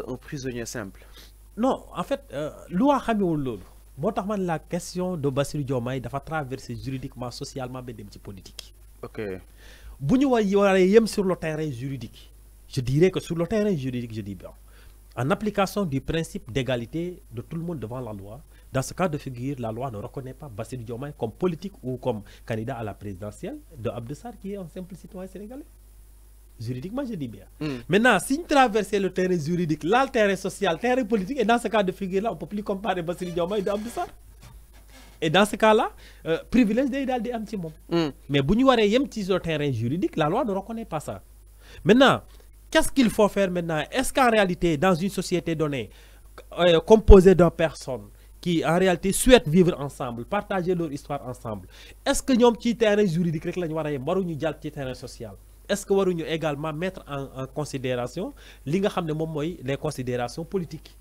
un prisonnier simple. Non, en fait, loi xamewul loolu. Moo tax man la question de Bassirou Diomaye dafa traverser juridiquement, socialement, ba dem ci politique. Ok. Bu ñu waree yem sur le terrain juridique, je dirais que sur le terrain juridique, je dis bien, en application du principe d'égalité de tout le monde devant la loi, dans ce cas de figure, la loi ne reconnaît pas Bassirou Diomaye comme politique ou comme candidat à la présidentielle de Abdou Sarr, qui est un simple citoyen sénégalais. Juridiquement, je dis bien. Maintenant, si nous traversons le terrain juridique, là, le terrain social, le terrain politique, et dans ce cas de figure-là, on ne peut plus comparer Bassirou Diomaye de Abdou Sarr. Et dans ce cas-là, privilège day daal di am ci moom. Mais bu ñu waree yem ci sur le terrain juridique, la loi ne reconnaît pas ça. Maintenant, qu'est-ce qu'il faut faire maintenant? Est-ce qu'en réalité, dans une société donnée, composée de personnes qui en réalité souhaitent vivre ensemble, partager leur histoire ensemble, est-ce que ñoom ci terrain juridique rek la ñu war a yem, waruñu jàll ci terrain social? Est-ce que waruñu également mettre en considération li nga xam ne moom mooy les considérations politiques?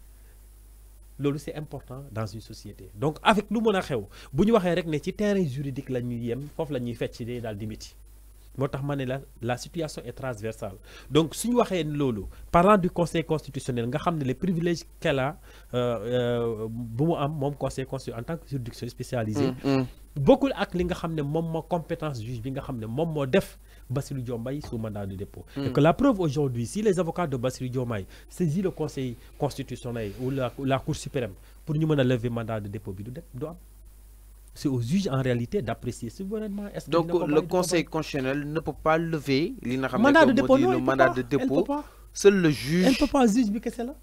Loolu c'est important dans une société. Donc avec lu mën a xew bu ñu waxee rek ne ci terrain juridique la ñuy yem foofu la ñuy fecc dee daal di métti. Moo tax ma ne la situation est transversale. Donc suñu waxee loolu parlant du conseil constitutionnel nga xam ne les privilèges qu'elle a bu mu am moom conseil constitutionnel en tant que juridiction spécialisée. Bokkul ak li nga xam ne moom moo compétence juge bi nga xam ne moom moo def Bassirou Diomaye sous mandat de dépôt. Et que la preuve aujourd'hui, si les avocats de Bassirou Diomaye saisissent le conseil constitutionnel ou la Cour suprême pour nous lever mandat de dépôt, c'est aux juges en réalité d'apprécier souverainement. Donc le conseil constitutionnel ne peut pas lever le mandat de dépôt. Le mandat de dépôt. Seul le juge. Elle ne peut pas, juge, mais qu'est-ce que c'est là?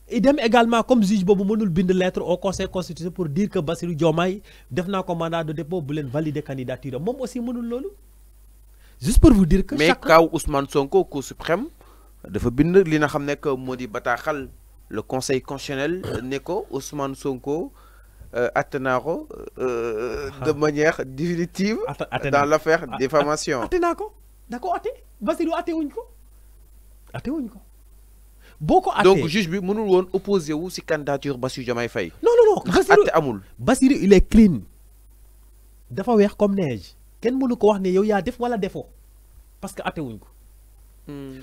Et dem également comme juge bobu mënul bind lettre au conseil constitutionnel pour dire que Bassirou Diomaye def na ko mandat de dépôt bu len valider candidature mom aussi mënul lolu. Juste pour vous dire que mais kaw Ousmane Sonko Cour suprême dafa bind li nga xamné que modi bataxal le conseil constitutionnel ne ko Ousmane Sonko attenako de manière définitive dans l'affaire diffamation. Attenako dako até Bassirou até wuñ ko. Donc juge bi mënul won opposé wu ci candidature Bassirou Diomaye Faye. Non. Até amul. Bassirou il est clean. Dafa weex comme neige. Ken mënu ko wax ne yow yaa def wala defoo parce que até wuñ ko.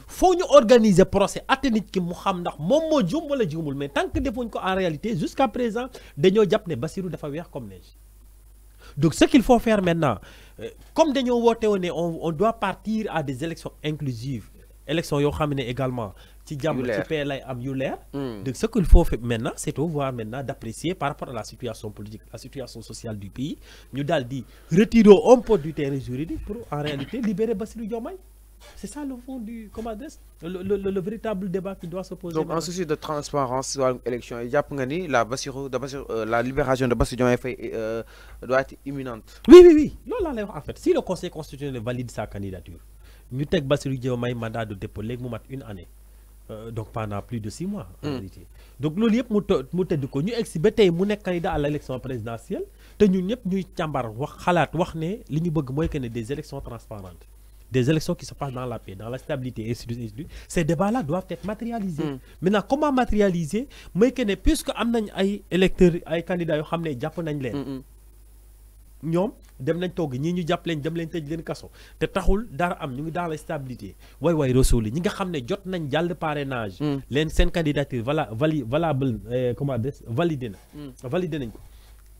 Faut ñu organiser procès até nit ki mu xam ndax moom moo juum wala juumul mais tant que defuñ ko en réalité jusqu'à présent dañoo jàpp ne Bassirou dafa weex comme neige. Donc ce qu'il faut faire maintenant comme dañoo woote woon ne on doit partir à des élections inclusives élections yoo xam ne également ci jàmm ci paix lay am yu leer. Donc ce qu'il faut faire maintenant c'est au voir maintenant d'apprécier par rapport à la situation politique la situation sociale du pays ñu daal di retirer un peu du terrain juridique pour en réalité libérer Bassirou Diomaye. C'est ça le fond du le véritable débat qui doit se poser. Donc en souci de transparence sur l'élection jàpp nga ni la libération de Bassirou Diomaye Faye doit être imminente. Oui. Loolu laa lay wax en fait si le conseil constitutionnel valide sa candidature ñu teg Bassirou Diomaye mandat de dépôt léegi mu mat une année. Donc pendant plus de 6 mois en réalité. Donc loolu yëpp mu tëdd ko ñu egsi ba tey mu nekk candidat à l'élection présidentielle te ñun ñëpp ñuy càmbar wax xalaat wax ne li ñu bëgg mooy que ne des élections transparentes des élections qui se passent dans la paix dans la stabilité et ainsi de suite. Ces débats-là doivent être matérialisés. Maintenant comment matérialiser mooy que ne puisque am nañ ay électeurs ay candidats yoo xam ne jàpp nañ leen ñoom dem nañ togg ñii ñu jàpp leen dem leen tëj leen kaso te taxul dara am ñu ngi dans la stabilité way resouli ñi nga xam ne jot nañ jàll parrainage leen seen candidature valable comment dire validé nañ ko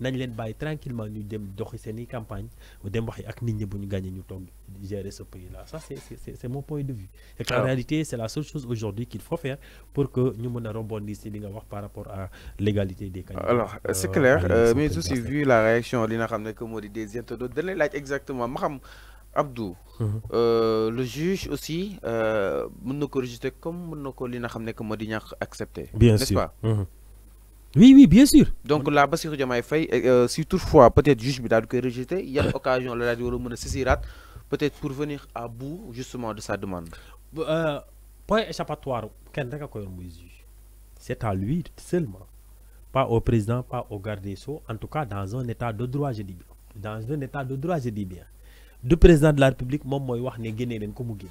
nañ leen bàyyi tranquillement ñu dem doxi seen i campagne dem waxi ak nit ñi bu ñu gagné ñu toog gérer ce pays là ça c'est mon point de vue et qu'en réalité c'est la seule chose aujourd'hui qu'il faut faire pour que ñu mën a rebondir si li nga wax par rapport à l'égalité des candidats. Alors c'est clair mais aussi vu la réaction li nga xam ne que moo di des internautes dañ lay laaj exactement ma xam Abdou le juge aussi mën na ko rejeter comme mën na ko li nga xam ne que moo di ñàkk accepter n'est-ce pas? Oui, bien sûr. Donc la Bassirou Diomaye Faye si toutefois peut-être juge bi daal di koy rejeter il y a occasion la daal di war a mën a saisiraat peut-être pour venir à bout justement de sa demande. Point échappatoire kenn rek a ko yor muy juge c'est à lui seulement pas au président pas au garde des Sceaux en tout cas dans un état de droit je dis bien du président de la République moom mooy wax ne génnee leen ko mu génne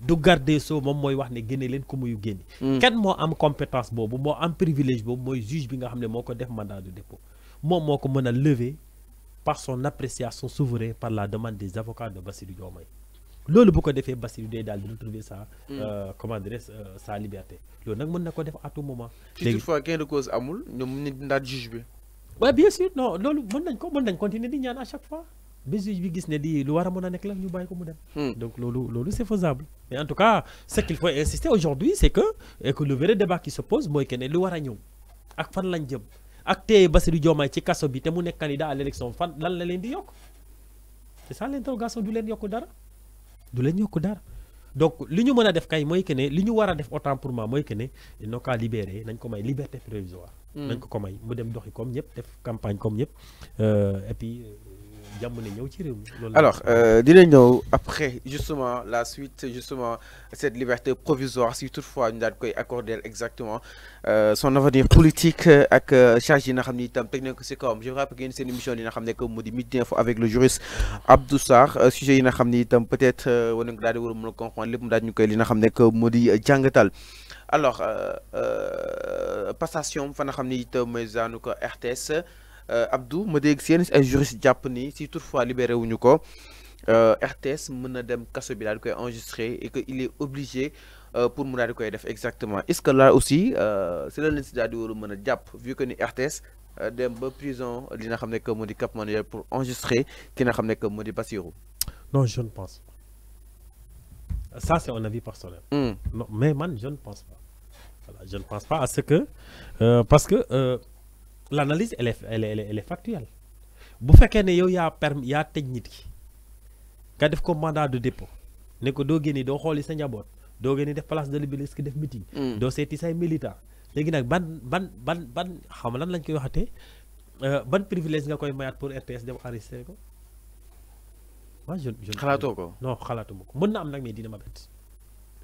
du garde des Sceaux moom mooy wax ne génne leen ko muy génne kenn moo am compétence boobu moo am privilège boobu mooy juge bi nga xam ne moo ko def mandat de dépôt moom moo ko mën a lever par son appréciation souveraine par la demande des avocats de Bassirou Diomaye loolu bu ko defee Bassirou day daal di retrouver sa comment dire sa liberté loolu nag mën na ko def à tout moment. si toutefois gain de cause amul ñoom mën nañu daal juge bi. waaw bien sûr non loolu mën nañ continuer di ñaan à chaque fois ba juge bi gis ne di lu war a mën a nekk la ñu bàyyi ko mu dem. Donc loolu c'est faisable. Mais en tout cas ce qu'il faut insister aujourd'hui c'est que le vrai débat qui se pose mooy que ne lu war a ñëw ak fan lañ jëm ak tey Bassirou Diomaye ci kaso bi te mu nekk candidat à l'élection fan lan la leen di yokk c'est ça l'interrogation. Du leen yokk dara du leen yokk dara. Donc li ñu mën a def kay mooy que ne li ñu war a def autant pour moi mooy que ne noo kaa libéré nañ ko may liberté provisoire. nañ ko may mu dem doxi comme ñëpp def campagne comme ñëpp et puis jàmm ne ñëw ci réew mi. Alors dina ñëw après justement la suite justement cette liberté provisoire si toutefois ñu daal koy accorder exactement son avenir politique ak charge yi nga xam ni itam teg nañ ko si kawam. Je vous rappelle que seen émission li nga xam ne que mu di Midi Info avec le juriste Abdou Sarr sujet yi nga xam ni itam peut-être war nañ ko daal di war a mën a comprendre lépp mu daal ñu koy li nga xam ne que mu di jàngatal. Alors passation fa nga xam ni itam mooy zaanu ko RTS. Abdou ma dégg seen ay juriste jàpp ni si toutefois libéré wuñu ko RTS mën na dem kaso bi daal di koy enregistré et que il est obligé pour mu daal di koy def exactement. Est-ce que là aussi c'est la leen si daal di war a mën a jàpp vu que ni RTS dem ba prison li nga xam ne que moo di Cap Manuel pour enregistrer ki nga xam ne que moo di Bassirou. Non, je ne pense pas. Ça c'est un avis personnel. Non, mais man je ne pense pas. Voilà, je ne pense pas à ce que parce que l'analyse elle est factuelle. Bu fekkee ne yow yaa tëj nit ki nga def ko mandat de dépôt ne ko doo génne doo xooli sa njaboot doo génne def place de l'Obélisque def meeting. doo seeti say militant léegi nag ban xam nga lan lañ koy waxatee ban privilège nga koy mayaat pour RTS dem enregistré ko. moi je xalaatoo ko. non xalaatuma ko mën na am nag mais dina ma bett.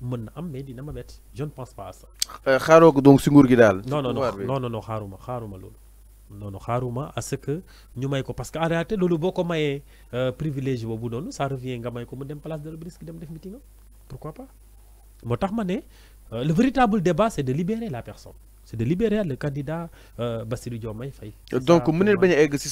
mën na am mais dina ma bett je ne pense pas à ça. xaaroo ko donc si nguur gi daal. non xaaruma loolu. non xaaruma à ce que ñu may ko parce que en réalité loolu boo ko mayee privilège boobu noonu ça revient nga may ko mu dem place de l'Obélisque dem def meeting am pourquoi pas. moo tax ma ne le véritable débat c'est de libérer la personne c'est de libérer le candidat Bassirou Diomaye Faye. Donc mën nañu bañ a egg si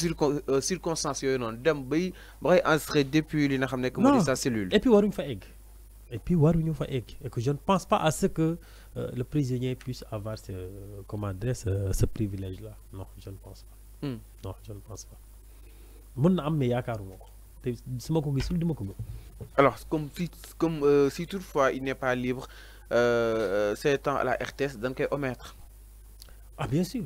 circonstances yooyu noonu dem ba koy enregistré depuis li nga xam ne que moo di sa cellule. et puis waruñu fa egg. Et que je ne pense pas à ce que le prisonnier puisse avoir ce privilège-là. Non, je ne pense pas. Non, je ne pense pas. Mën na am mais yaakaaruma ko te su ma ko gisul du ma ko gëm. Alors comme si toutefois il n'est pas libre c'est temps à la RTS dañ koy omettre. Ah bien sûr.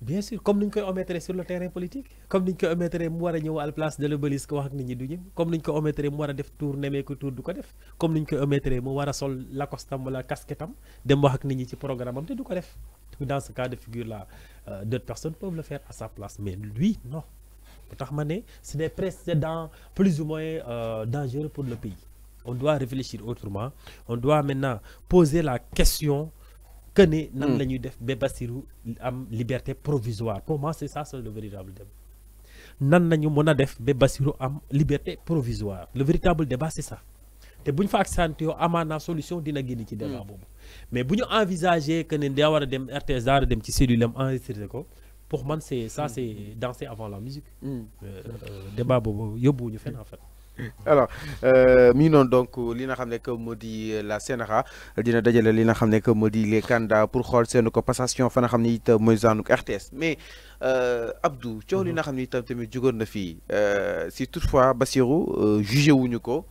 Bien sûr comme ni ñu koy omettre sur le terrain politique comme ni ñu koy omettre mu war a ñëw à la place de l'Obélisque wax ak nit ñi du ñëw comme ni ñu koy omettre mu war a def tour nemmeeku tour du ko def comme ni ñu koy omettre mu war a sol lacostam wala casquette am dem wax ak nit ñi ci programme am te du ko def. Dans ce cas de figure là d'autres personnes peuvent le faire à sa place mais lui non moo tax ma ne c'est des précédents plus ou moins dangereux pour le pays. On doit réfléchir autrement on doit maintenant poser la question. Que ne nan la ñuy def ba Bassirou am liberté provisoire pour moi c'est ça c'est le véritable débat nan nañu mën a def ba Bassirou am liberté provisoire le véritable débat c'est ça te bu ñu fa accentué yoo amaana solution dina génn ci débat boobu mais bu ñu envisager que ne daa war a dem RTS daa war a dem ci cellule am enregistré ko pour man c'est ça c'est danser avant la musique débat boobu yóbbuwuñu fenn en fait. Alors mi noonu donc li nga xam ne que moo di la CNRA dina dajale li nga xam ne que moo di les candidats pour xool seen ko passation fa nga xam ne it mooy zaanu RTS mais Abdou coow li nga xam ne itam tamit jógoon na fii si toutefois Bassirou jugé wuñu ko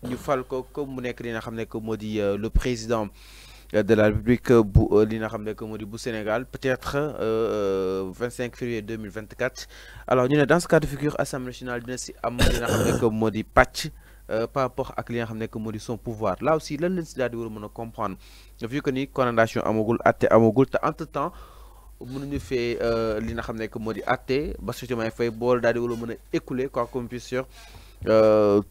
ñu fal ko comme mu nekk li nga xam ne que moo di le président de la République bu li nga xam ne que moo di bu Sénégal peut-être 25 février 2024 alors ñu ne dans ce cas de figure Assemblée nationale dina si am li nga xam ne que moo di pàcc par rapport ak li nga xam ne que moo di son pouvoir là aussi lan leen si daal di war a mën a comprendre vu que ni condamnation amagul atte amagul te entre temps mënuñu fee li nga xam ne que moo di atte Bassirou Diomaye Faye bool daal di war a mën a écouler quoi comme puis sûr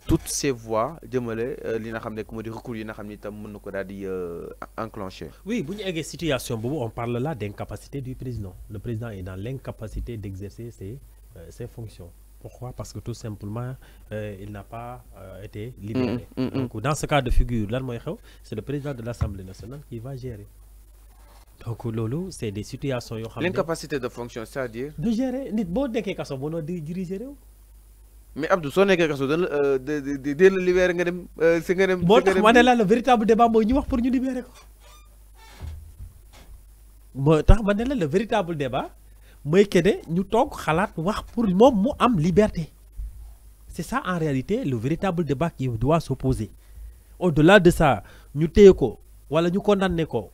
toutes ces voies jëmale li nga xam ne moo di recours yi nga xam ne itam mën na ko daal di enclencher. Oui bu ñu eggee situation boobu on parle là d'incapacité du président le président est dans l'incapacité d'exercer ses fonctions. Pourquoi? Parce que tout simplement il n'a pas été libéré. Donc dans ce cas de figure lan mooy xew c'est le président de l'Assemblée nationale qui va gérer. Donc loolu c'est des situations yoo xam ne l'incapacité de fonction c'est-à-dire. de gérer nit boo nekkee kaso boo noo di diriger réew. mais Abdou soo nekkee kaso dina la libéré nga dem si nga dem. moo tax ma ne la le véritable débat mooy ñu wax pour ñu libérer ko. moo tax ma ne la le véritable débat mooy que ne ñu toog xalaat wax pour moom mu am liberté. C'est ça en réalité le véritable débat qui doit s'opposer. Au-delà de ça, nous téeko wala ñu condamné ko.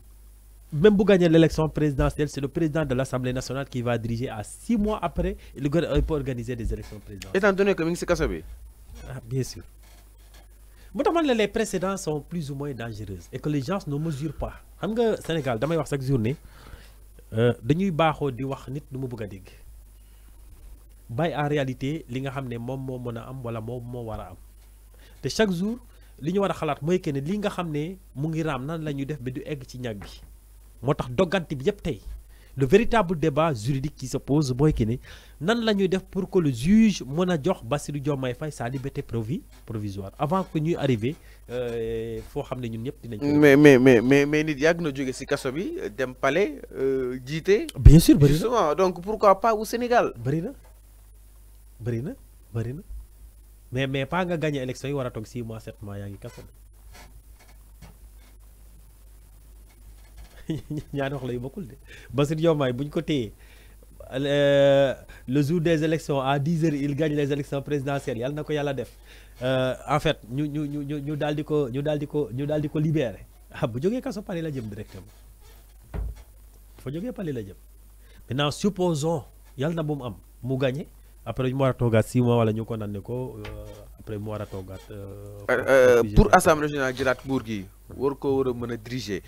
Même pour gagner l'élection présidentielle, c'est le président de l'Assemblée nationale qui va diriger à 6 mois après, il peut organiser des élections présidentielles. Étant donné que c'est kaso bi. Ah, bien sûr. Les précédents sont plus ou moins dangereux et que les gens ne mesurent pas. Xam nga Sénégal damay wax chaque journée dañuy baaxoo di wax nit du mu bëgg a dégg. Bay en réalité li nga xam ne moom moo mën a am wala moom moo war a am te chaque jour li ñu war a xalaat mooy que ne li nga xam ne mu ngi raam nan la ñuy def ba du egg ci ñag bi moo tax doggante bi yëpp tey le véritable débat juridique qui se pose mooy que ne nan la ñuy def pour que le juge mën a jox Bassirou Diomaye Faye sa liberté provisoire avant que ñuy arriver foo xam ne ñun ñëpp dinañ. mais nit yàgg na jóge ci kaso bi dem palais jiite. bien sûr bëri na justement donc pourquoi pas au Sénégal. bëri na. bëri na mais pas nga gagné élection yi war a toog 6 mois 7 mois yaa ngi kaso ñaari wax la yu bokkul de Bassirou Diomaye bu ñu ko téye le jour des élections à 10h il gagne les élections présidentielles yàlla na ko yàlla def en fait ñu daal di ko libéré bu jógee kaso Paris la jëm directement fa jógee Paris la jëm maintenant supposons yàlla na bu mu am mu gagné. Après, mu war a toogaat 6 mois wala ñu condamné ko après mu war a toogaat. Pour assemblée nationale jëlaat nguur gi war ko war a mën a diriger.